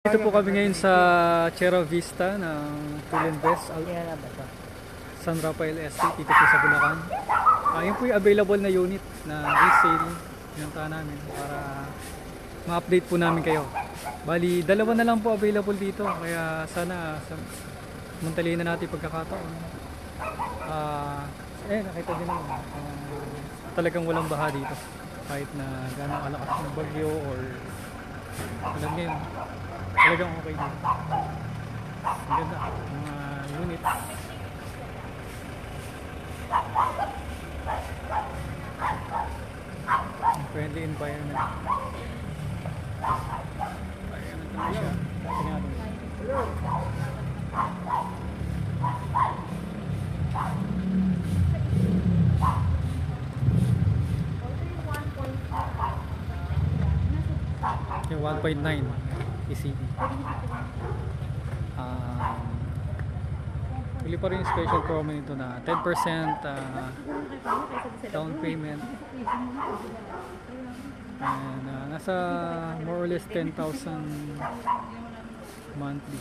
Dito po kami ngayon sa Chera Vista ng Philinvest San Rafael Estate dito po sa Bulacan. Yun po yung available na unit na resale pinuntahan namin para ma-update po namin kayo. Bali, dalawa na lang po available dito kaya sana muntalin na natin pagkakataon. Nakita din naman talagang walang baha dito kahit na gano'ng kalakas ng bagyo or alam niyo yun. Talagang okay din. Ang ganda. Mga unit. Friendly environment. Environment naman siya. Hello. Yung 1.9 ECD. Pili pa rin yung special promo nito na 10% down payment and nasa more or less 10,000 monthly.